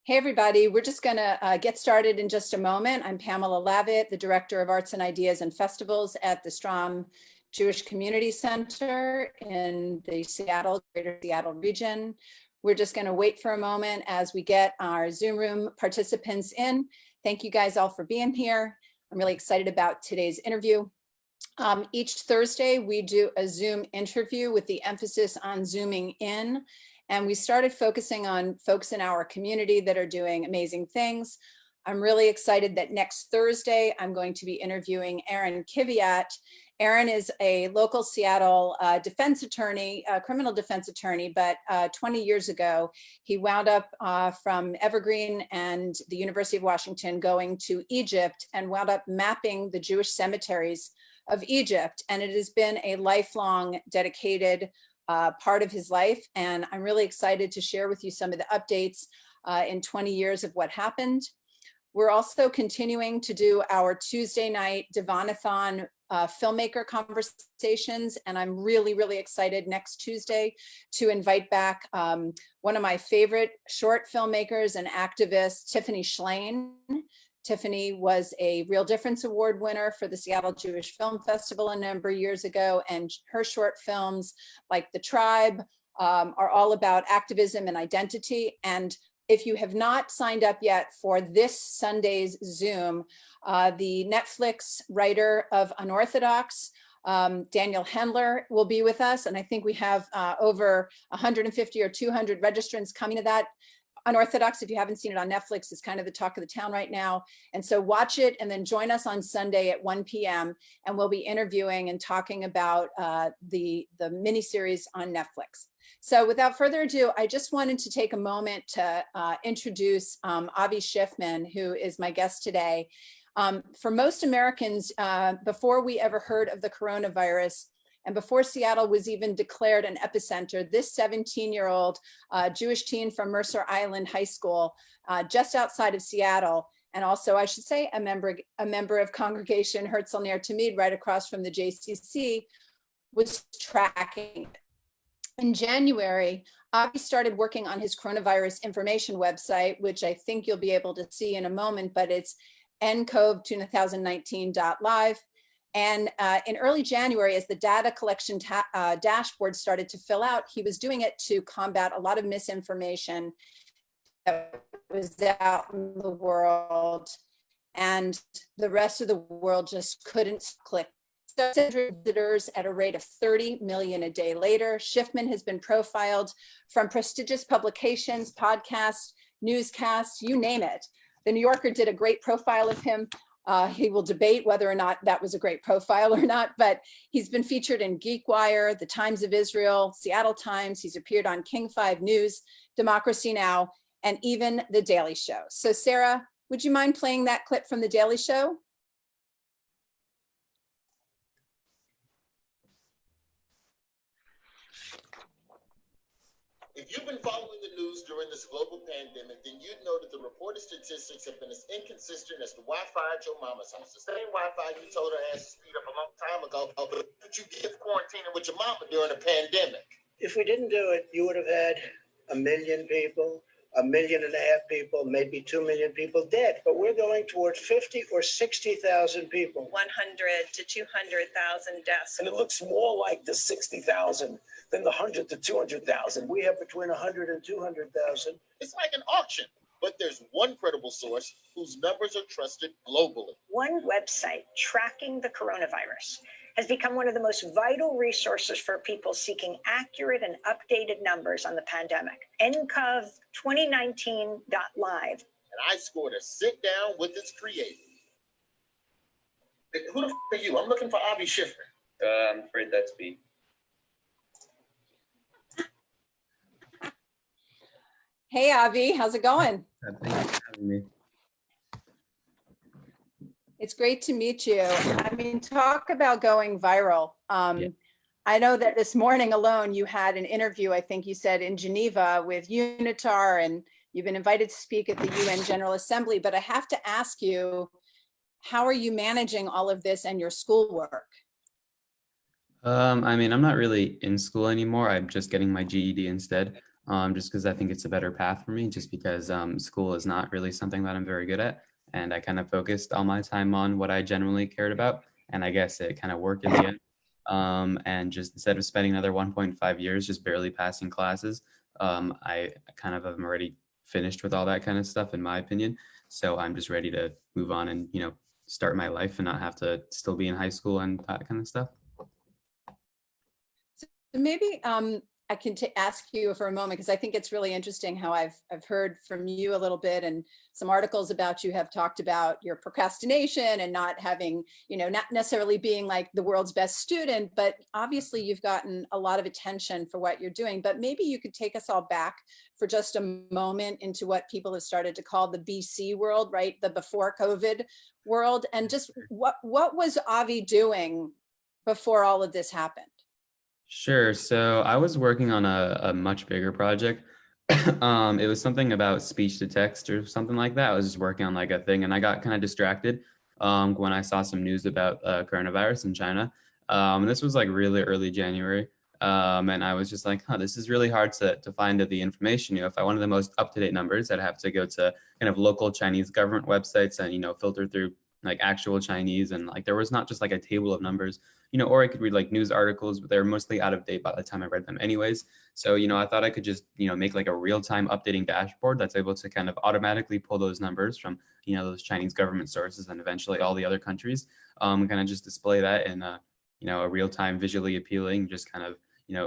Hey, everybody. We're just going to get started in just a moment. I'm Pamela Lavitt, the Director of Arts and Ideas and Festivals at the Strom Jewish Community Center in the Greater Seattle region. We're just going to wait for a moment as we get our Zoom room participants in. Thank you guys all for being here. I'm really excited about today's interview. Each Thursday, we do a Zoom interview with the emphasis on zooming in. And we started focusing on folks in our community that are doing amazing things. I'm really excited that next Thursday, I'm going to be interviewing Aaron Kiviat. Aaron is a local Seattle defense attorney, criminal defense attorney, but 20 years ago, he wound up from Evergreen and the University of Washington going to Egypt and wound up mapping the Jewish cemeteries of Egypt. And it has been a lifelong dedicated part of his life. And I'm really excited to share with you some of the updates in 20 years of what happened. We're also continuing to do our Tuesday night Divanathon filmmaker conversations. And I'm really, really excited next Tuesday to invite back one of my favorite short filmmakers and activists, Tiffany Schlein. Tiffany was a Real Difference Award winner for the Seattle Jewish Film Festival a number of years ago, and her short films like The Tribe are all about activism and identity. And if you have not signed up yet for this Sunday's Zoom, the Netflix writer of Unorthodox, Daniel Hendler, will be with us. And I think we have over 150 or 200 registrants coming to that. Unorthodox, if you haven't seen it on Netflix, is kind of the talk of the town right now. And so watch it and then join us on Sunday at 1 p.m. and we'll be interviewing and talking about the miniseries on Netflix. So without further ado, I just wanted to take a moment to introduce Avi Schiffman, who is my guest today. For most Americans, before we ever heard of the coronavirus, and before Seattle was even declared an epicenter, this 17-year-old Jewish teen from Mercer Island High School, just outside of Seattle, and also, I should say, a member of Congregation Herzl Ner Tamid, right across from the JCC, was tracking it. In January, Avi started working on his coronavirus information website, which I think you'll be able to see in a moment, but it's ncov2019.live. And in early January, as the data collection dashboard started to fill out, he was doing it to combat a lot of misinformation that was out in the world. And the rest of the world just couldn't click. So visitors at a rate of 30 million a day later. Schiffman has been profiled from prestigious publications, podcasts, newscasts, you name it. The New Yorker did a great profile of him. He will debate whether or not that was a great profile or not, but he's been featured in GeekWire, The Times of Israel, Seattle Times. He's appeared on King 5 News, Democracy Now!, and even The Daily Show. So Sarah, would you mind playing that clip from The Daily Show? If you've been following the news during this global pandemic, then you'd know that the reported statistics have been as inconsistent as the Wi-Fi at your mama's house. The same Wi-Fi you told her ass to speed up a long time ago, but you get quarantining with your mama during a pandemic. If we didn't do it, you would have had 1 million people, 1.5 million people, maybe 2 million people dead. But we're going toward 50 or 60,000 people. 100 to 200,000 deaths. And it looks more like the 60,000 than the 100 to 200,000. We have between 100 and 200,000. It's like an auction, but there's one credible source whose numbers are trusted globally. One website tracking the coronavirus has become one of the most vital resources for people seeking accurate and updated numbers on the pandemic. ncov2019.live. And I scored a sit down with its creator. Who the f are you? I'm looking for Avi Schiffman. I'm afraid that's me. Hey, Avi, how's it going? Thank you for having me. It's great to meet you. I mean, talk about going viral. Yeah. I know that this morning alone, you had an interview, I think you said, in Geneva with UNITAR, and you've been invited to speak at the UN General Assembly. But I have to ask you, how are you managing all of this and your schoolwork? I mean, I'm not really in school anymore. I'm just getting my GED instead. just because I think it's a better path for me, just because school is not really something that I'm very good at. And I kind of focused all my time on what I genuinely cared about. And I guess it kind of worked in the end. And just instead of spending another 1.5 years just barely passing classes, I kind of am already finished with all that kind of stuff, in my opinion. So I'm just ready to move on and, start my life and not have to still be in high school and that kind of stuff. So maybe I can ask you for a moment, because I think it's really interesting how I've heard from you a little bit, and some articles about you have talked about your procrastination and not having, not necessarily being like the world's best student, but obviously you've gotten a lot of attention for what you're doing. But maybe you could take us all back for just a moment into what people have started to call the BC world, right? The before COVID world, and just what was Avi doing before all of this happened? Sure. So I was working on a much bigger project. It was something about speech to text or something like that. I was just working on like a thing, and I got kind of distracted when I saw some news about coronavirus in China. This was like really early January. And I was just like, this is really hard to find the information. If I wanted the most up-to-date numbers, I'd have to go to kind of local Chinese government websites and, filter through like actual Chinese. And like there was not just like a table of numbers, or I could read like news articles, but they're mostly out of date by the time I read them anyways. So, I thought I could just, make like a real-time updating dashboard that's able to kind of automatically pull those numbers from, those Chinese government sources and eventually all the other countries, kind of just display that in a real-time, visually appealing, just kind of,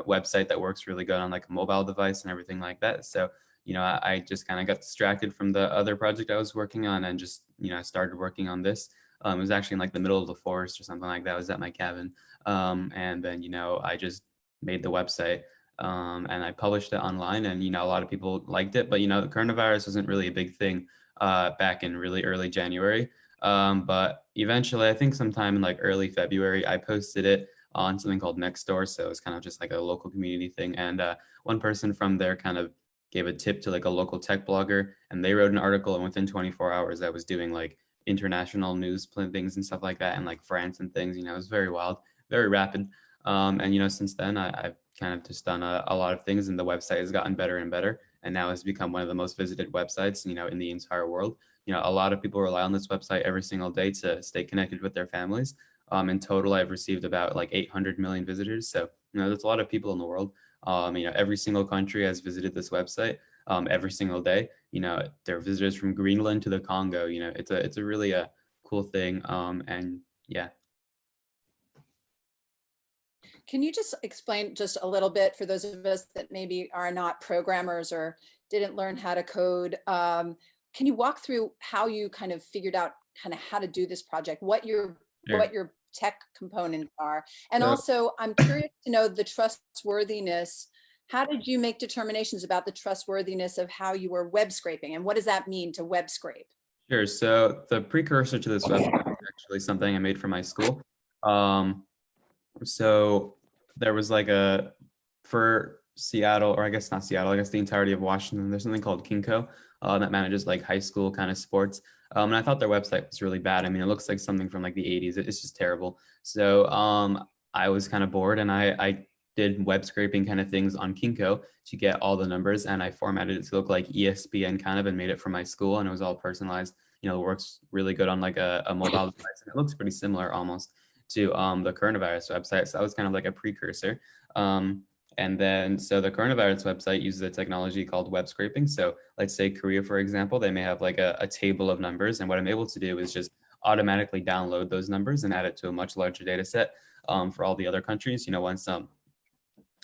website that works really good on like a mobile device and everything like that. So, I just kind of got distracted from the other project I was working on and just, I started working on this. It was actually in like the middle of the forest or something like that. I was at my cabin. And then, I just made the website and I published it online, and, a lot of people liked it, but, the coronavirus wasn't really a big thing back in really early January. But eventually, I think sometime in like early February, I posted it on something called Nextdoor. So it's kind of just like a local community thing. And one person from there kind of gave a tip to like a local tech blogger, and they wrote an article, and within 24 hours, I was doing like international news things and stuff like that, and like France and things. It was very wild, very rapid. And since then, I've kind of just done a lot of things, and the website has gotten better and better, and now has become one of the most visited websites, in the entire world. A lot of people rely on this website every single day to stay connected with their families. In total, I've received about like 800 million visitors. So, there's a lot of people in the world. Every single country has visited this website every single day. There are visitors from Greenland to the Congo. It's a really cool thing. And yeah. Can you just explain just a little bit for those of us that maybe are not programmers or didn't learn how to code? Can you walk through how you kind of figured out kind of how to do this project, what your tech components are? And also, I'm curious to know the trustworthiness. How did you make determinations about the trustworthiness of how you were web scraping, and what does that mean to web scrape? Sure. So the precursor to this website is actually something I made for my school. So there was like for Seattle, or I guess not Seattle, I guess the entirety of Washington, there's something called Kinko that manages like high school kind of sports. And I thought their website was really bad. I mean, it looks like something from like the 80s. It's just terrible. So I was kind of bored, and I did web scraping kind of things on Kinko to get all the numbers, and I formatted it to look like ESPN kind of, and made it for my school, and it was all personalized. It works really good on like a mobile device, and it looks pretty similar almost to the coronavirus website. So that was kind of like a precursor. And then, so the coronavirus website uses a technology called web scraping. So let's say Korea, for example, they may have like a table of numbers. And what I'm able to do is just automatically download those numbers and add it to a much larger data set for all the other countries, once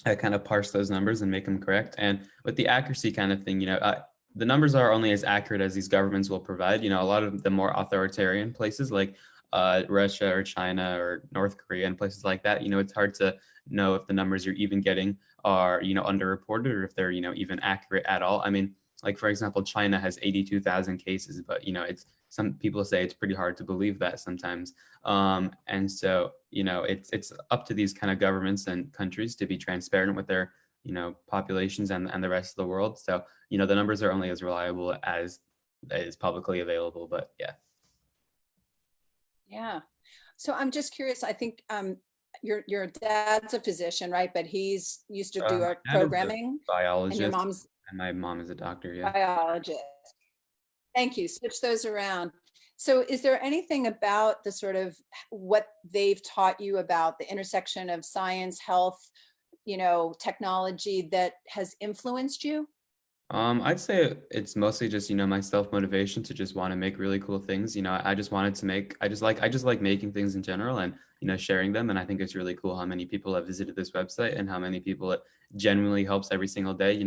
I kind of parse those numbers and make them correct. And with the accuracy kind of thing, the numbers are only as accurate as these governments will provide. A lot of the more authoritarian places like Russia or China or North Korea and places like that, it's hard to know if the numbers you're even getting are, underreported, or if they're, even accurate at all. I mean, like, for example, China has 82,000 cases, but, it's, some people say it's pretty hard to believe that sometimes. And so, it's up to these kind of governments and countries to be transparent with their, populations and the rest of the world. So, the numbers are only as reliable as is publicly available, but yeah. Yeah. So I'm just curious, I think your dad's a physician, right? But he's used to do My our dad is a programming, and your biologist, mom's and my mom is a doctor. Yeah. biologist. Thank you. Switch those around. So is there anything about the sort of what they've taught you about the intersection of science, health, technology that has influenced you? I'd say it's mostly just, my self-motivation to just want to make really cool things. I just wanted to make, I just like making things in general and, sharing them. And I think it's really cool how many people have visited this website and how many people it genuinely helps every single day.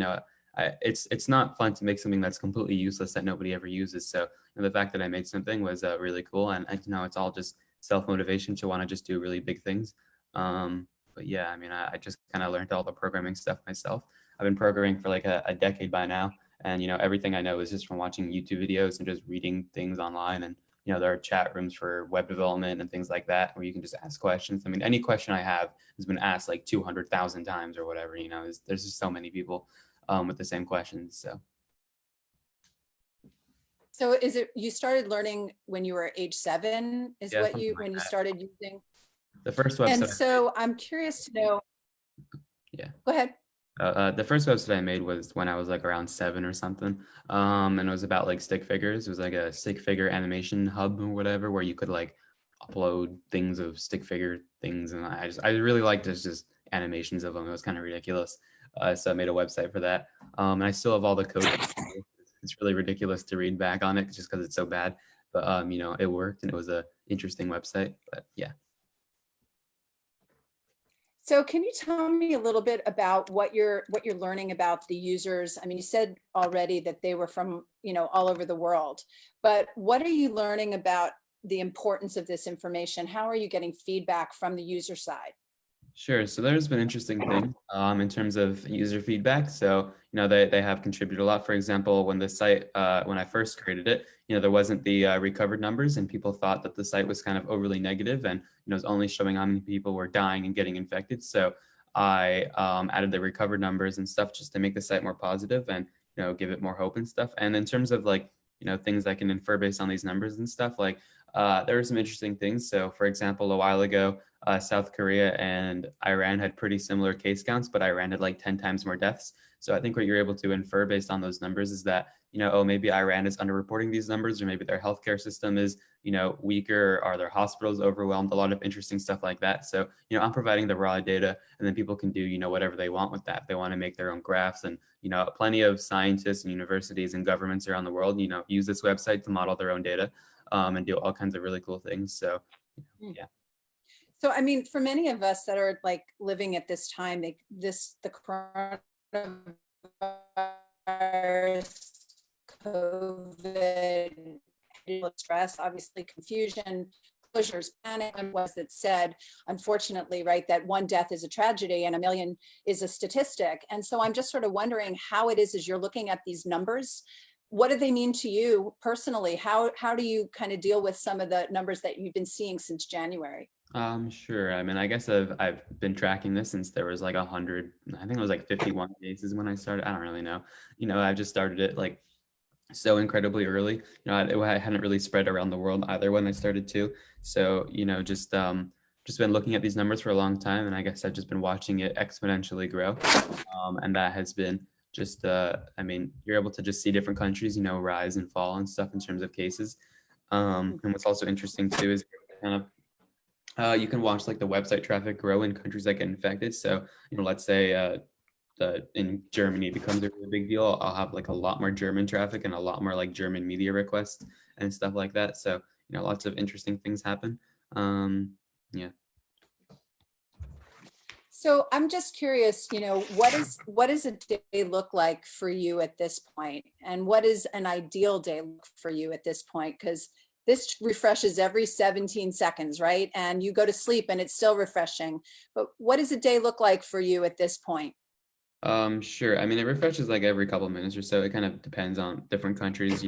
It's not fun to make something that's completely useless that nobody ever uses. So the fact that I made something was really cool. And it's all just self-motivation to want to just do really big things. But yeah, I just kind of learned all the programming stuff myself. I've been programming for like a decade by now. And, everything I know is just from watching YouTube videos and just reading things online. And, there are chat rooms for web development and things like that, where you can just ask questions. Any question I have has been asked like 200,000 times or whatever, there's just so many people with the same questions. So is it, you started learning when you were age 7 is Yeah, what something when like you that. started using? The first website. And so I'm curious to know. Yeah. Go ahead. The first website I made was when I was like around 7 or something. And it was about like stick figures. It was like a stick figure animation hub or whatever, where you could like upload things of stick figure things. And I really liked just animations of them. It was kind of ridiculous. So I made a website for that. And I still have all the code. It's really ridiculous to read back on it just because it's so bad. But it worked and it was a interesting website. But yeah. So can you tell me a little bit about what you're learning about the users? You said already that they were from, all over the world, but what are you learning about the importance of this information? How are you getting feedback from the user side? Sure. So there's been interesting things in terms of user feedback. So, they have contributed a lot. For example, when the site, when I first created it, there wasn't the recovered numbers and people thought that the site was kind of overly negative and, it was only showing how many people were dying and getting infected. So I added the recovered numbers and stuff just to make the site more positive and, give it more hope and stuff. And in terms of like, things I can infer based on these numbers and stuff, like there were some interesting things. So for example, a while ago, South Korea and Iran had pretty similar case counts, but Iran had like 10 times more deaths. So I think what you're able to infer based on those numbers is that, maybe Iran is underreporting these numbers, or maybe their healthcare system is, weaker, or their hospitals overwhelmed, a lot of interesting stuff like that. So, I'm providing the raw data and then people can do, whatever they want with that. If they want to make their own graphs and, plenty of scientists and universities and governments around the world, use this website to model their own data and do all kinds of really cool things. So, yeah. So, for many of us that are like living at this time, the coronavirus, COVID, stress, obviously confusion, closures, panic was that said, unfortunately, right, that one death is a tragedy and 1 million is a statistic. And so I'm just sort of wondering how it is as you're looking at these numbers, what do they mean to you personally? How do you kind of deal with some of the numbers that you've been seeing since January? Sure. I guess I've been tracking this since there was like 100, I think it was like 51 cases when I started. I don't really know. I just started it like so incredibly early. I hadn't really spread around the world either when I started to. So, just been looking at these numbers for a long time, and I guess I've just been watching it exponentially grow. And that has been just, you're able to just see different countries, rise and fall and stuff in terms of cases. And what's also interesting too is kind of you can watch like the website traffic grow in countries that get infected. So, let's say in Germany it becomes a really big deal. I'll have like a lot more German traffic and a lot more like German media requests and stuff like that. So, lots of interesting things happen. Yeah. So I'm just curious, what does a day look like for you at this point? And what is an ideal day for you at this point? Because this refreshes every 17 seconds, right? And you go to sleep and it's still refreshing. But what does a day look like for you at this point? Sure. It refreshes like every couple of minutes or so. It kind of depends on different countries.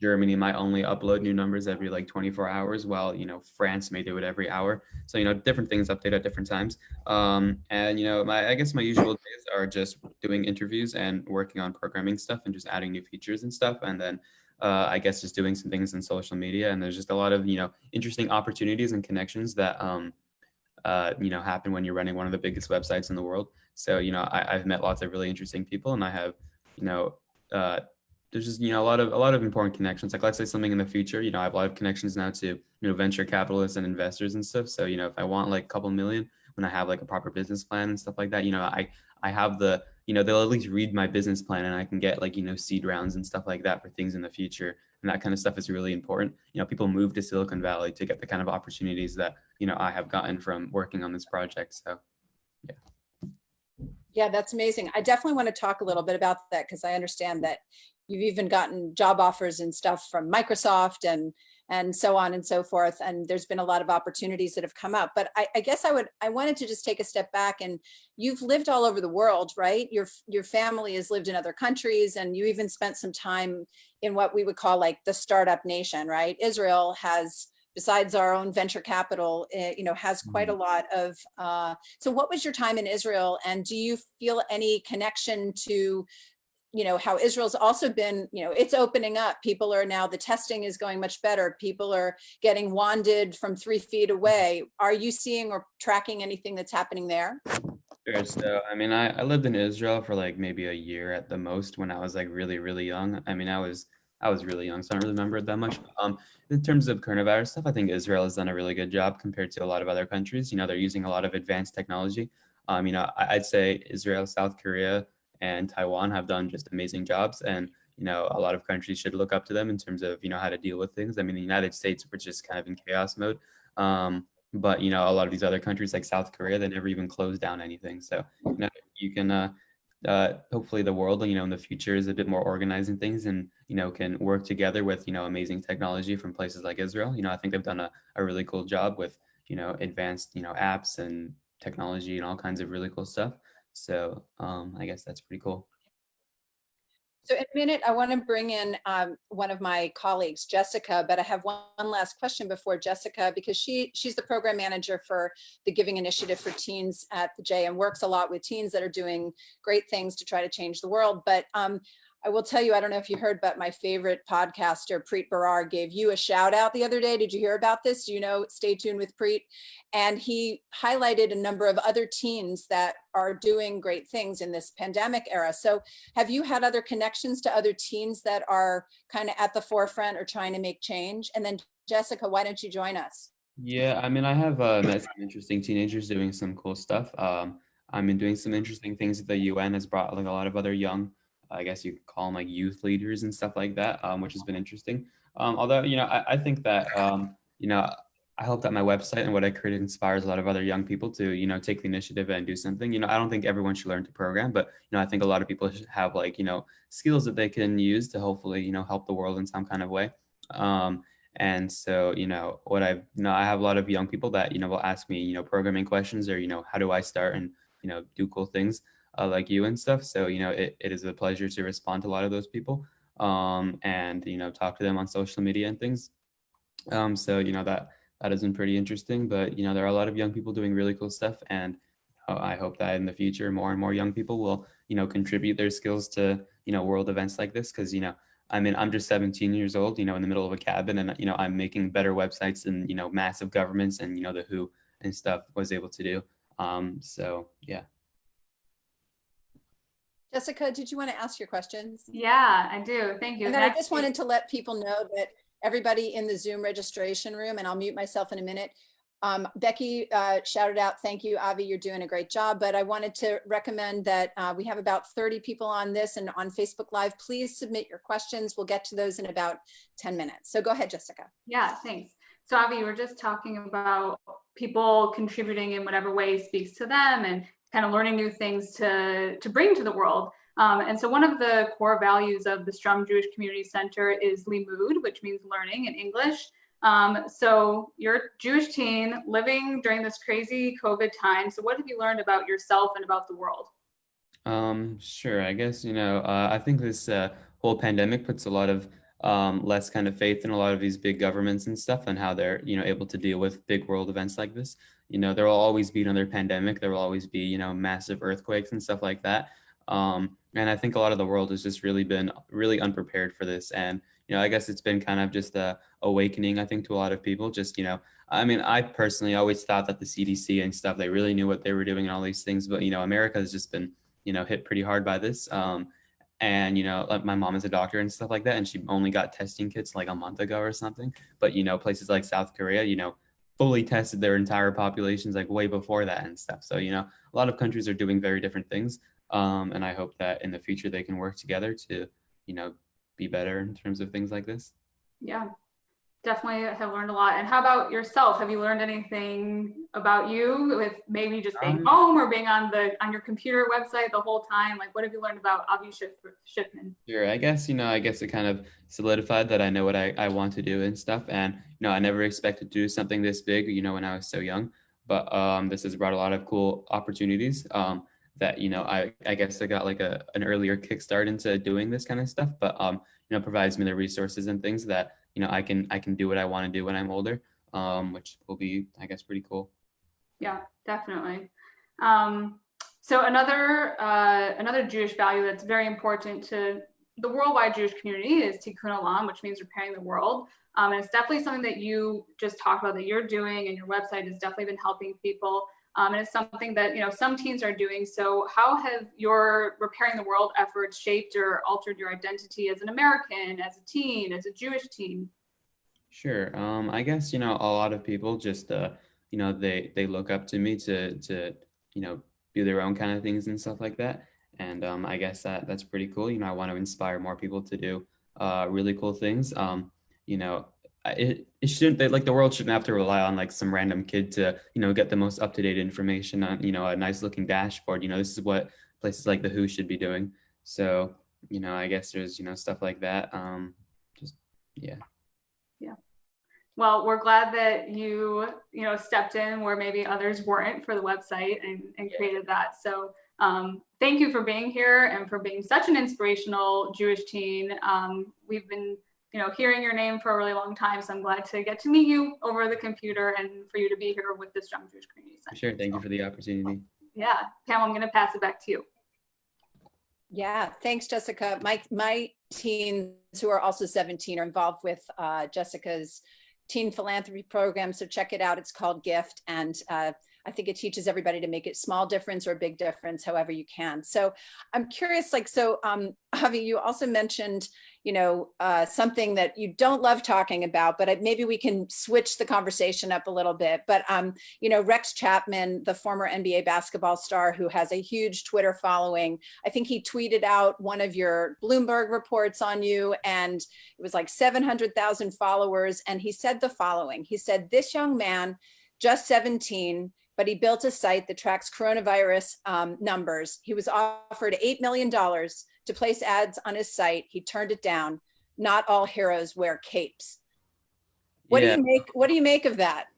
Germany might only upload new numbers every like 24 hours, while, France may do it every hour. So, different things update at different times. And, I guess my usual days are just doing interviews and working on programming stuff and just adding new features and stuff. And then I guess just doing some things in social media. And there's just a lot of, interesting opportunities and connections that happen when you're running one of the biggest websites in the world. So, I've met lots of really interesting people, and I have, there's just, a lot of important connections. Like, let's say something in the future, I have a lot of connections now to, venture capitalists and investors and stuff. So, if I want like a couple million, when I have like a proper business plan and stuff like that, I have the, they'll at least read my business plan, and I can get like, seed rounds and stuff like that for things in the future. And that kind of stuff is really important. People move to Silicon Valley to get the kind of opportunities that, I have gotten from working on this project. So, yeah. Yeah, that's amazing. I definitely want to talk a little bit about that, because I understand that you've even gotten job offers and stuff from Microsoft and so on and so forth. And there's been a lot of opportunities that have come up. But I guess I wanted to just take a step back. And you've lived all over the world, right? Your family has lived in other countries, and you even spent some time in what we would call like the startup nation, right? Israel has, besides our own venture capital, has quite a lot of, so what was your time in Israel? And do you feel any connection to, how Israel's also been, it's opening up. People are now, the testing is going much better. People are getting wanded from 3 feet away. Are you seeing or tracking anything that's happening there? Sure. So, I lived in Israel for like maybe a year at the most when I was like really, really young. I was really young, so I don't really remember it that much. In terms of coronavirus stuff, I think Israel has done a really good job compared to a lot of other countries. They're using a lot of advanced technology. I'd say Israel, South Korea, and Taiwan have done just amazing jobs. And, a lot of countries should look up to them in terms of, how to deal with things. The United States, we're just kind of in chaos mode. But, a lot of these other countries like South Korea, they never even closed down anything. So, you can, hopefully the world, in the future is a bit more organized in things, and, can work together with, amazing technology from places like Israel. I think they've done a really cool job with, advanced, apps and technology and all kinds of really cool stuff. So I guess that's pretty cool. So in a minute, I want to bring in one of my colleagues, Jessica, but I have one last question before Jessica, because she's the program manager for the Giving Initiative for Teens at the J, and works a lot with teens that are doing great things to try to change the world. But I will tell you, I don't know if you heard, but my favorite podcaster, Preet Bharara, gave you a shout out the other day. Did you hear about this? Do you know? Stay tuned with Preet. And he highlighted a number of other teens that are doing great things in this pandemic era. So have you had other connections to other teens that are kind of at the forefront or trying to make change? And then Jessica, why don't you join us? Yeah, I have met some interesting teenagers doing some cool stuff. Doing some interesting things that the UN has brought like a lot of other young, I guess you could call them like youth leaders and stuff like that, which has been interesting. Although, I think that, I hope that my website and what I create inspires a lot of other young people to, take the initiative and do something. I don't think everyone should learn to program, but, I think a lot of people should have like, skills that they can use to hopefully, help the world in some kind of way. And so, I have a lot of young people that, will ask me, programming questions or, how do I start and, do cool things like you and stuff. So, it is a pleasure to respond to a lot of those people and, talk to them on social media and things. So, that has been pretty interesting, but, there are a lot of young people doing really cool stuff. And I hope that in the future, more and more young people will, contribute their skills to, world events like this. Cause, I'm just 17 years old, in the middle of a cabin, and, I'm making better websites than, massive governments and, the WHO and stuff was able to do. So, yeah. Jessica, did you want to ask your questions? Yeah, I do. Thank you. And then I just wanted to let people know that everybody in the Zoom registration room, and I'll mute myself in a minute. Becky shouted out, thank you, Avi, you're doing a great job. But I wanted to recommend that we have about 30 people on this and on Facebook Live. Please submit your questions. We'll get to those in about 10 minutes. So go ahead, Jessica. Yeah, thanks. So Avi, you were just talking about people contributing in whatever way speaks to them and kind of learning new things to bring to the world. And so one of the core values of the Strum Jewish Community Center is limud, which means learning in English. So you're a Jewish teen living during this crazy COVID time. So what have you learned about yourself and about the world? Sure. I guess, I think this whole pandemic puts a lot of less kind of faith in a lot of these big governments and stuff and how they're, able to deal with big world events like this. There will always be another pandemic. There will always be, massive earthquakes and stuff like that. And I think a lot of the world has just really been really unprepared for this. And, I guess it's been kind of just a awakening, I think, to a lot of people. Just, I mean, I personally always thought that the CDC and stuff, they really knew what they were doing and all these things. But, America has just been, hit pretty hard by this. And, like my mom is a doctor and stuff like that, and she only got testing kits like a month ago or something. But, places like South Korea, fully tested their entire populations like way before that and stuff. So, a lot of countries are doing very different things. And I hope that in the future they can work together to, be better in terms of things like this. Yeah, definitely have learned a lot. And how about yourself? Have you learned anything about you with maybe just being home or being on your computer website the whole time? Like, what have you learned about Avi Schiffman? Sure, I guess, it kind of solidified that I know what I want to do and stuff. And, I never expected to do something this big, when I was so young. But this has brought a lot of cool opportunities that, I guess I got like an earlier kickstart into doing this kind of stuff. But, provides me the resources and things that, I can do what I want to do when I'm older, which will be, I guess, pretty cool. Yeah, definitely. So another Jewish value that's very important to the worldwide Jewish community is tikkun olam, which means repairing the world. And it's definitely something that you just talked about that you're doing, and your website has definitely been helping people. And it's something that, some teens are doing. So how have your repairing the world efforts shaped or altered your identity as an American, as a teen, as a Jewish teen? Sure. I guess, a lot of people just, they look up to me to do their own kind of things and stuff like that. And I guess that's pretty cool. I want to inspire more people to do really cool things. It shouldn't, like, the world shouldn't have to rely on like some random kid to, get the most up-to-date information on, a nice looking dashboard. This is what places like the WHO should be doing. So, I guess there's, stuff like that. Yeah. Yeah. Well, we're glad that you stepped in where maybe others weren't for the website and created that. So thank you for being here and for being such an inspirational Jewish teen. We've been hearing your name for a really long time. So I'm glad to get to meet you over the computer and for you to be here with the Strong Jewish Community Center. Sure. Thank you for the opportunity. Yeah. Pam, I'm going to pass it back to you. Yeah, thanks, Jessica. My teens who are also 17 are involved with Jessica's teen philanthropy program. So check it out. It's called GIFT. And I think it teaches everybody to make it small difference or big difference, however you can. So I'm curious, Avi, you also mentioned, something that you don't love talking about, but maybe we can switch the conversation up a little bit. But, Rex Chapman, the former NBA basketball star who has a huge Twitter following, I think he tweeted out one of your Bloomberg reports on you, and it was like 700,000 followers. And he said the following. He said, "This young man, just 17, but he built a site that tracks coronavirus numbers. He was offered $8 million to place ads on his site. He turned it down. Not all heroes wear capes." What do you make of that?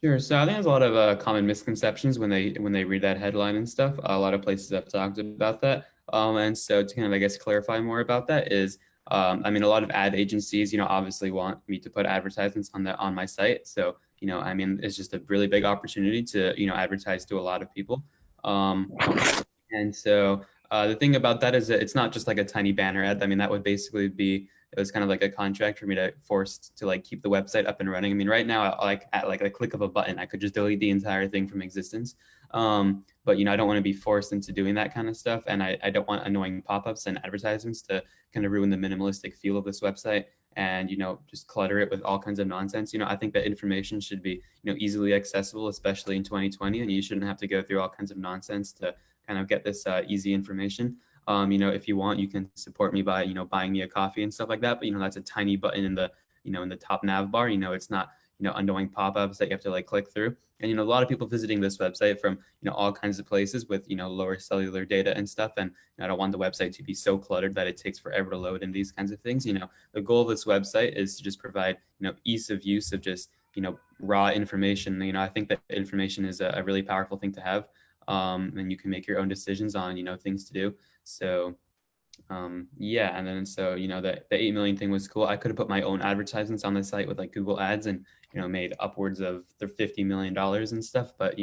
Sure. So I think there's a lot of common misconceptions when they read that headline and stuff. A lot of places have talked about that. And so to kind of, I guess, clarify more about that is, a lot of ad agencies, obviously want me to put advertisements on my site. So, it's just a really big opportunity to, advertise to a lot of people. And so the thing about that is that it's not just like a tiny banner ad. That would basically be, it was kind of like a contract for me to force to like keep the website up and running. Right now, at like a click of a button, I could just delete the entire thing from existence. But, I don't want to be forced into doing that kind of stuff. And I don't want annoying pop-ups and advertisements to kind of ruin the minimalistic feel of this website and, just clutter it with all kinds of nonsense. I think that information should be, easily accessible, especially in 2020. And you shouldn't have to go through all kinds of nonsense to kind of get this easy information. If you want, you can support me by, buying me a coffee and stuff like that. But, that's a tiny button in the, in the top nav bar. It's not, annoying pop-ups that you have to like click through. And, a lot of people visiting this website from, all kinds of places with, lower cellular data and stuff. And I don't want the website to be so cluttered that it takes forever to load and these kinds of things. The goal of this website is to just provide, ease of use of just, raw information. I think that information is a really powerful thing to have. And you can make your own decisions on, things to do. So, yeah. And then, so, the 8 million thing was cool. I could have put my own advertisements on the site with like Google ads and, made upwards of the $50 million and stuff. But,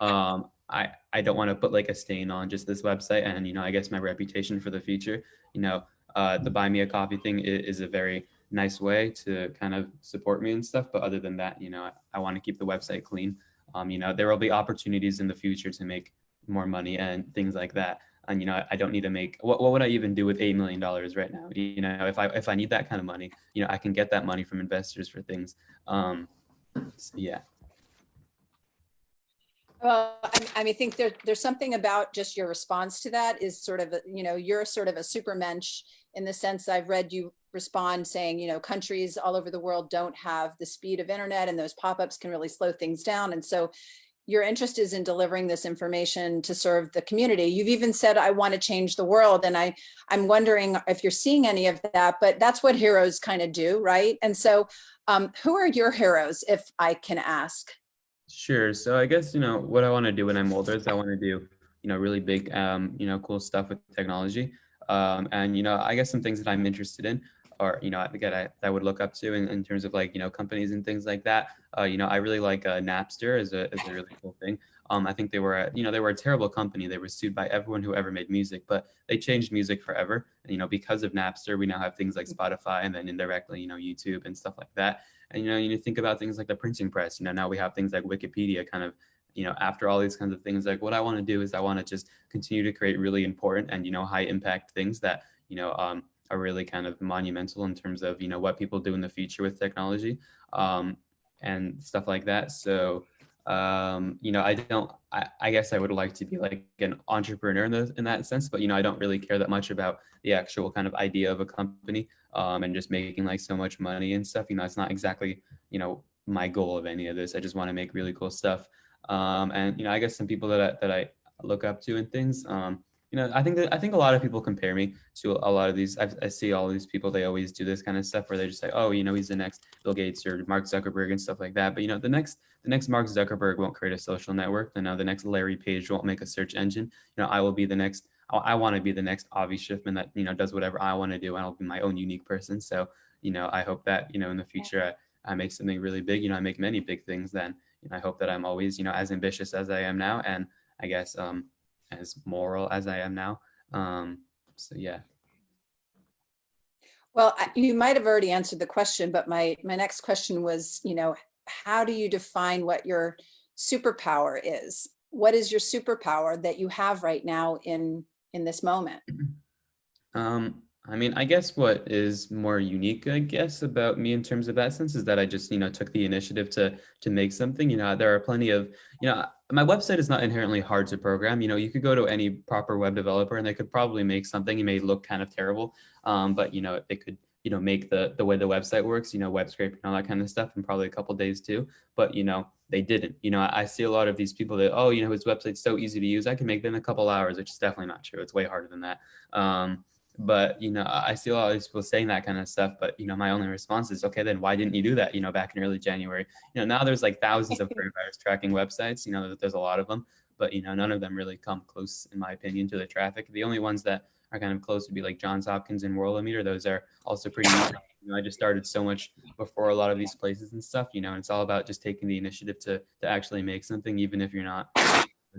I don't want to put like a stain on just this website and, I guess my reputation for the future. The buy me a coffee thing is a very, nice way to kind of support me and stuff. But other than that, I want to keep the website clean. There will be opportunities in the future to make more money and things like that. And, I don't need to make, what would I even do with $8 million right now? If I need that kind of money, I can get that money from investors for things. So yeah. Well, I think there's something about just your response to that is sort of, you're sort of a supermensch in the sense I've read you respond saying, countries all over the world don't have the speed of internet and those pop-ups can really slow things down. And so your interest is in delivering this information to serve the community. You've even said, I want to change the world. And I'm wondering if you're seeing any of that, but that's what heroes kind of do, right? And so who are your heroes, if I can ask? Sure. So I guess, what I want to do when I'm older is I want to do, really big, cool stuff with technology. And, I guess some things that I'm interested in are, that I would look up to in terms of like, companies and things like that. I really like Napster as a really cool thing. I think they were, they were a terrible company. They were sued by everyone who ever made music, but they changed music forever. And, because of Napster, we now have things like Spotify and then indirectly, YouTube and stuff like that. And, you think about things like the printing press, now we have things like Wikipedia kind of, after all these kinds of things, like what I want to do is I want to just continue to create really important and, high impact things that, are really kind of monumental in terms of, what people do in the future with technology and stuff like that. So, I guess I would like to be like an entrepreneur in that sense, but, I don't really care that much about the actual kind of idea of a company and just making like so much money and stuff. It's not exactly, my goal of any of this. I just want to make really cool stuff. And, I guess some people that I look up to and things, I think a lot of people compare me to a lot of these. I see all these people, they always do this kind of stuff where they just say, oh, he's the next Bill Gates or Mark Zuckerberg and stuff like that. But, the next Mark Zuckerberg won't create a social network. The next Larry Page won't make a search engine. I will be the next, I want to be the next Avi Schiffman that, does whatever I want to do. And I'll be my own unique person. So, I hope that, in the future, I make something really big. I make many big things then. I hope that I'm always, as ambitious as I am now. And I guess, as moral as I am now. So yeah. Well, you might have already answered the question, but my next question was, how do you define what your superpower is? What is your superpower that you have right now in this moment? I guess what is more unique, I guess, about me in terms of that sense is that I just, took the initiative to make something. There are plenty of, my website is not inherently hard to program. You could go to any proper web developer and they could probably make something. It may look kind of terrible, but, they could, make the way the website works, web scraping and all that kind of stuff in probably a couple of days too. But, they didn't. I see a lot of these people that, oh, his website's so easy to use. I can make them in a couple hours, which is definitely not true. It's way harder than that. But, I see a lot of these people saying that kind of stuff, but, my only response is, okay, then why didn't you do that, back in early January? Now there's like thousands of coronavirus tracking websites, there's a lot of them, but, none of them really come close, in my opinion, to the traffic. The only ones that are kind of close would be like Johns Hopkins and Worldometer. Those are also pretty new. I just started so much before a lot of these places and stuff, and it's all about just taking the initiative to actually make something, even if you're not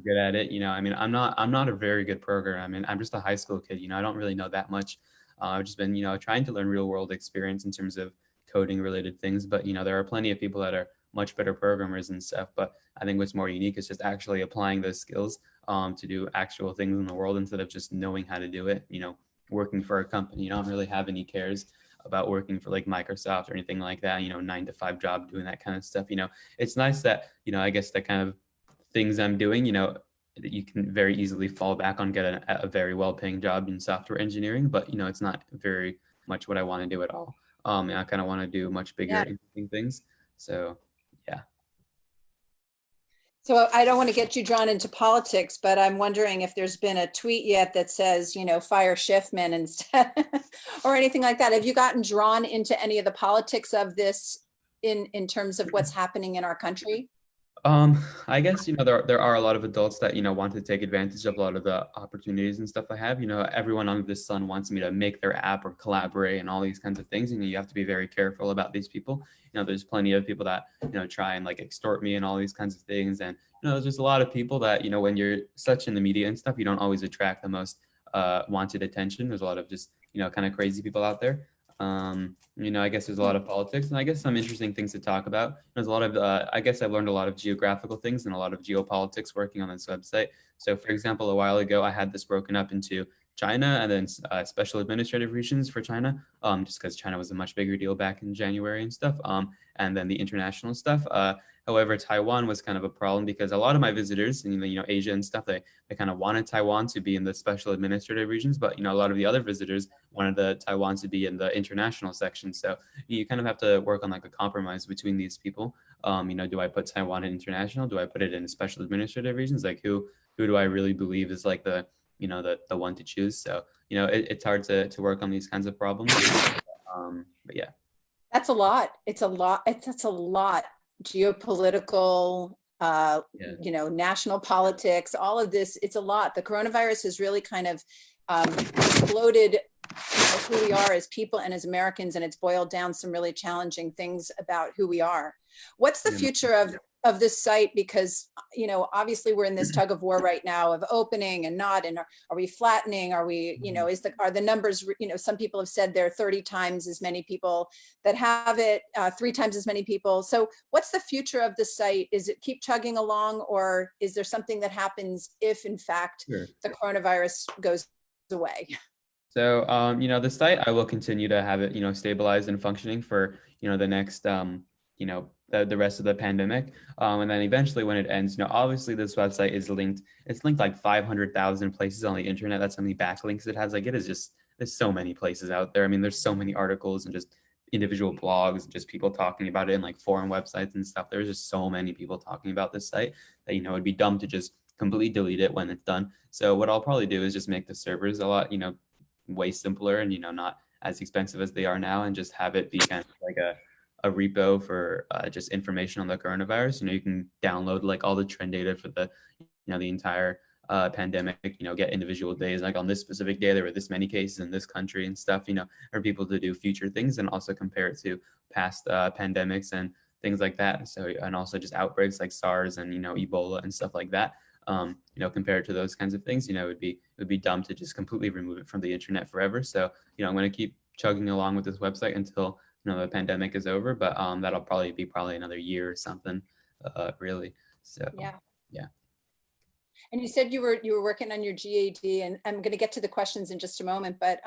good at it. I'm not a very good programmer. I'm just a high school kid. I don't really know that much. I've just been, trying to learn real world experience in terms of coding related things. But, there are plenty of people that are much better programmers and stuff. But I think what's more unique is just actually applying those skills to do actual things in the world instead of just knowing how to do it. Working for a company, I don't really have any cares about working for like Microsoft or anything like that, 9-to-5 job doing that kind of stuff. It's nice that, I guess the kind of things I'm doing, that you can very easily fall back on, get a very well-paying job in software engineering, but it's not very much what I want to do at all. And I kind of want to do much bigger interesting things. So yeah. So I don't want to get you drawn into politics, but I'm wondering if there's been a tweet yet that says, fire Schiffman instead or anything like that. Have you gotten drawn into any of the politics of this in terms of what's happening in our country? I guess, there are a lot of adults that, want to take advantage of a lot of the opportunities and stuff I have. Everyone under the sun wants me to make their app or collaborate and all these kinds of things. And you have to be very careful about these people. There's plenty of people that, try and like extort me and all these kinds of things. And, there's just a lot of people that, when you're such in the media and stuff, you don't always attract the most wanted attention. There's a lot of just, kind of crazy people out there. I guess there's a lot of politics and I guess some interesting things to talk about. There's a lot of, I guess I've learned a lot of geographical things and a lot of geopolitics working on this website. So for example, a while ago, I had this broken up into China and then special administrative regions for China, just because China was a much bigger deal back in January and stuff, and then the international stuff. However, Taiwan was kind of a problem because a lot of my visitors in Asia and stuff, they kind of wanted Taiwan to be in the special administrative regions, but a lot of the other visitors wanted the Taiwan to be in the international section. So you kind of have to work on like a compromise between these people. Do I put Taiwan in international? Do I put it in special administrative regions? Like who do I really believe is like the one to choose? So it's hard to work on these kinds of problems. But yeah, That's a lot. It's a lot. That's a lot. Geopolitical, national politics, all of this. It's a lot. The coronavirus has really kind of exploded who we are as people and as Americans, and it's boiled down some really challenging things about who we are. What's the future of this site? Because obviously we're in this tug of war right now of opening and not, and are we flattening? Are we, are the numbers, some people have said there are 30 times as many people that have it, 3 times as many people. So what's the future of the site? Is it keep chugging along, or is there something that happens if in fact the coronavirus goes away? So, the site, I will continue to have it, stabilized and functioning for, the next, the rest of the pandemic. And then eventually when it ends, obviously this website is linked. It's linked like 500,000 places on the internet. That's how many backlinks it has. Like it is just, there's so many places out there. I mean, there's so many articles and just individual blogs, and just people talking about it in like forum websites and stuff. There's just so many people talking about this site that, it'd be dumb to just completely delete it when it's done. So what I'll probably do is just make the servers a lot, way simpler and not as expensive as they are now, and just have it be kind of like a repo for just information on the coronavirus. You can download like all the trend data for the the entire pandemic, get individual days, like on this specific day there were this many cases in this country and stuff, for people to do future things, and also compare it to past pandemics and things like that. So, and also just outbreaks like SARS and Ebola and stuff like that. Compared to those kinds of things, it would be dumb to just completely remove it from the internet forever. So, I'm going to keep chugging along with this website until, the pandemic is over, but that'll probably be another year or something, really. So, yeah. And you said you were working on your GAD, and I'm going to get to the questions in just a moment, but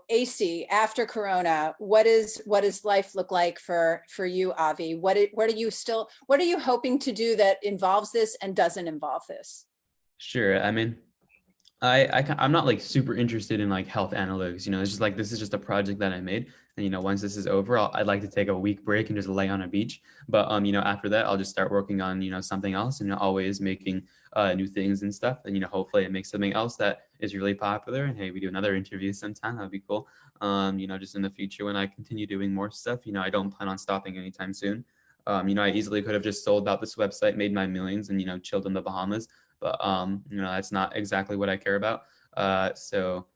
AC after Corona, what does life look like for you, Avi? What are you hoping to do that involves this and doesn't involve this? Sure. I mean, I'm not like super interested in like health analytics. It's just like, this is just a project that I made. And, once this is over, I'd like to take a week break and just lay on a beach. But, after that, I'll just start working on, something else, and always making new things and stuff. And, hopefully it makes something else that is really popular. And hey, we do another interview sometime. That'd be cool. Just in the future when I continue doing more stuff, I don't plan on stopping anytime soon. I easily could have just sold out this website, made my millions, and, chilled in the Bahamas. But, that's not exactly what I care about. So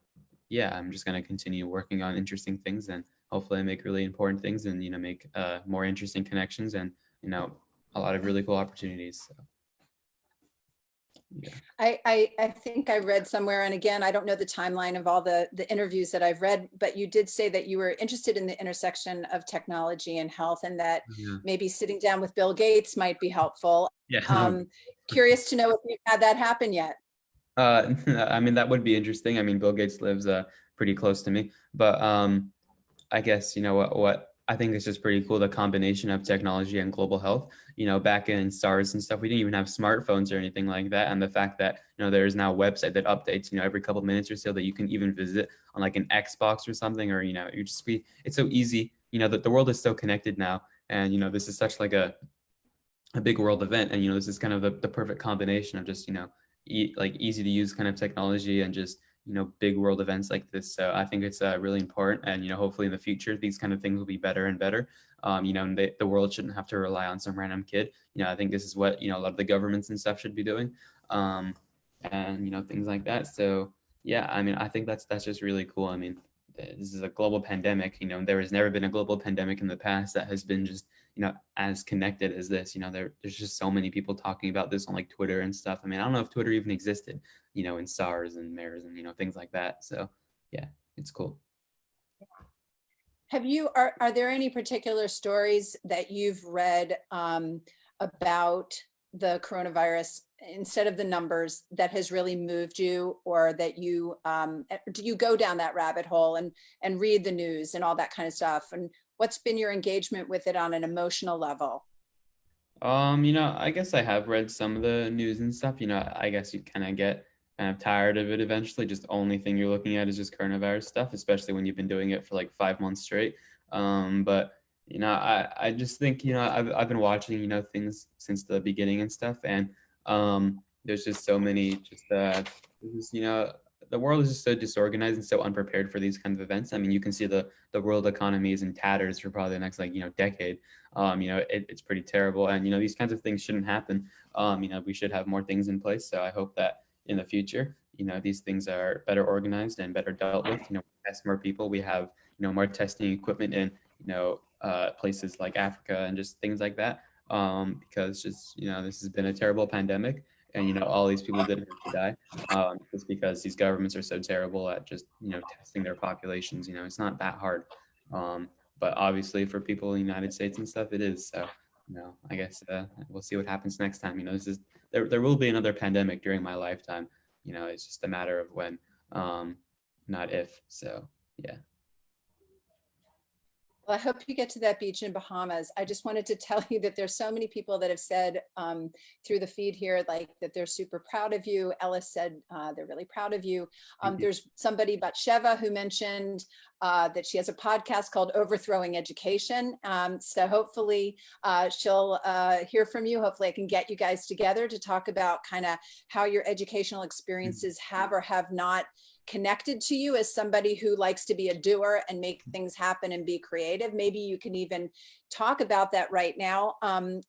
yeah, I'm just going to continue working on interesting things, and hopefully I make really important things, and, make more interesting connections, and, a lot of really cool opportunities. So, yeah. I think I read somewhere, and again, I don't know the timeline of all the interviews that I've read, but you did say that you were interested in the intersection of technology and health, and that maybe sitting down with Bill Gates might be helpful. Yeah. Curious to know if you've had that happen yet. I mean, that would be interesting. I mean, Bill Gates lives pretty close to me, but I guess, what I think is just pretty cool, the combination of technology and global health. Back in SARS and stuff, we didn't even have smartphones or anything like that. And the fact that, there is now a website that updates, every couple of minutes or so, that you can even visit on like an Xbox or something, or, it's so easy, that the world is so connected now. And, this is such like a big world event. And, this is kind of the perfect combination of just, like easy to use kind of technology and just, big world events like this. So I think it's really important. And, hopefully in the future, these kind of things will be better and better. And the world shouldn't have to rely on some random kid. I think this is what, a lot of the governments and stuff should be doing. And, things like that. So, yeah, I mean, I think that's just really cool. I mean, this is a global pandemic. There has never been a global pandemic in the past that has been just, as connected as this. There's just so many people talking about this on like Twitter and stuff. I mean, I don't know if Twitter even existed, in SARS and MERS and, things like that. So yeah, it's cool. Are there any particular stories that you've read about the coronavirus instead of the numbers that has really moved you, or that you do you go down that rabbit hole and read the news and all that kind of stuff? And what's been your engagement with it on an emotional level? I guess I have read some of the news and stuff. I guess you kind of get kind of tired of it eventually. Just the only thing you're looking at is just coronavirus stuff, especially when you've been doing it for like 5 months straight. But I just think I've been watching things since the beginning and stuff, and there's just so many the world is just so disorganized and so unprepared for these kinds of events. I mean, you can see the world economy is in tatters for probably the next decade. It's pretty terrible, and these kinds of things shouldn't happen. We should have more things in place. So I hope that in the future, these things are better organized and better dealt with. Test more people. We have more testing equipment in places like Africa and just things like that. Because just this has been a terrible pandemic, and all these people didn't have to die. Just because these governments are so terrible at just testing their populations. It's not that hard. But obviously for people in the United States and stuff, it is. So I guess we'll see what happens next time. There will be another pandemic during my lifetime. It's just a matter of when, not if. So yeah. Well, I hope you get to that beach in Bahamas. I just wanted to tell you that there's so many people that have said through the feed here, like that they're super proud of you. Ellis said they're really proud of you. There's somebody, Batsheva, who mentioned that she has a podcast called Overthrowing Education. So hopefully she'll hear from you. Hopefully I can get you guys together to talk about kind of how your educational experiences have or have not connected to you as somebody who likes to be a doer and make things happen and be creative. Maybe you can even talk about that right now.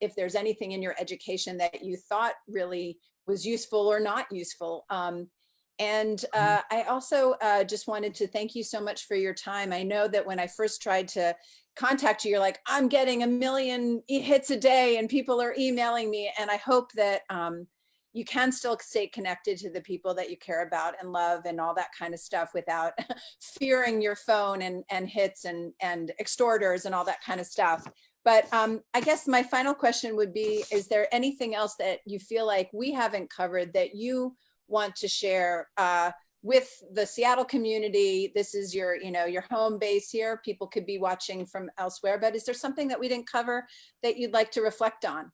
If there's anything in your education that you thought really was useful or not useful. I also just wanted to thank you so much for your time. I know that when I first tried to contact you, you're like, I'm getting 1 million hits a day and people are emailing me. And I hope that you can still stay connected to the people that you care about and love and all that kind of stuff without fearing your phone and hits and extorters and all that kind of stuff. But I guess my final question would be, is there anything else that you feel like we haven't covered that you want to share with the Seattle community? This is your home base here. People could be watching from elsewhere, but is there something that we didn't cover that you'd like to reflect on?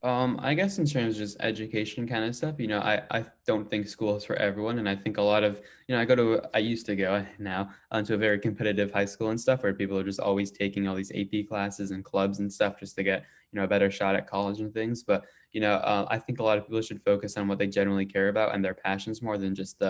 I guess in terms of just education kind of stuff, I don't think school is for everyone. And I think a lot of, I used to go now to a very competitive high school and stuff where people are just always taking all these AP classes and clubs and stuff just to get, a better shot at college and things. But, I think a lot of people should focus on what they generally care about and their passions more than just,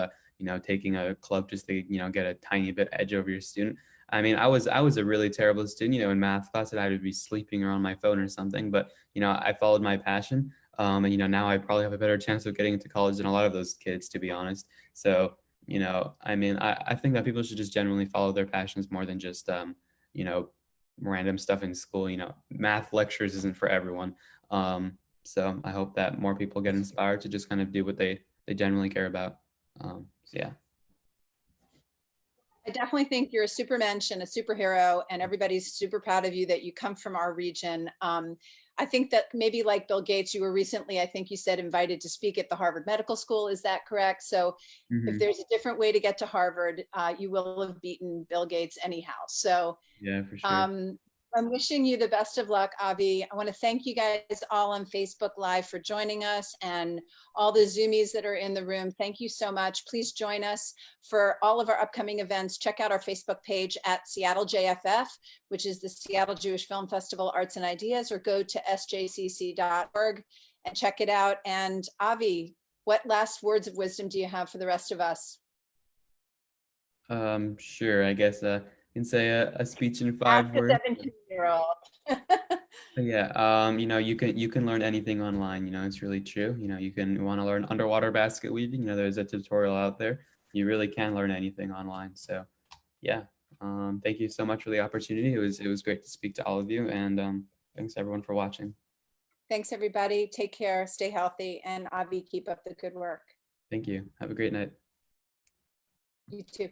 taking a club just to, get a tiny bit edge over your student. I mean, I was a really terrible student, in math class, and I would be sleeping around my phone or something, but, I followed my passion. And, now I probably have a better chance of getting into college than a lot of those kids, to be honest. So, I mean, I think that people should just generally follow their passions more than just, random stuff in school. Math lectures isn't for everyone. So I hope that more people get inspired to just kind of do what they generally care about. So yeah. I definitely think you're a supermensch and a superhero, and everybody's super proud of you that you come from our region. I think that maybe like Bill Gates, you were recently, I think you said, invited to speak at the Harvard Medical School. Is that correct? So if there's a different way to get to Harvard, you will have beaten Bill Gates anyhow. So Yeah, for sure. I'm wishing you the best of luck, Avi. I want to thank you guys all on Facebook Live for joining us, and all the Zoomies that are in the room. Thank you so much. Please join us for all of our upcoming events. Check out our Facebook page at Seattle JFF, which is the Seattle Jewish Film Festival Arts and Ideas, or go to sjcc.org and check it out. And Avi, what last words of wisdom do you have for the rest of us? Sure. I guess can say a speech in 5 words. Ask a 17-year-old. Yeah, you can learn anything online. It's really true. You want to learn underwater basket weaving. There's a tutorial out there. You really can learn anything online. So, yeah. Thank you so much for the opportunity. It was great to speak to all of you, and thanks everyone for watching. Thanks everybody. Take care. Stay healthy, and Avi, keep up the good work. Thank you. Have a great night. You too.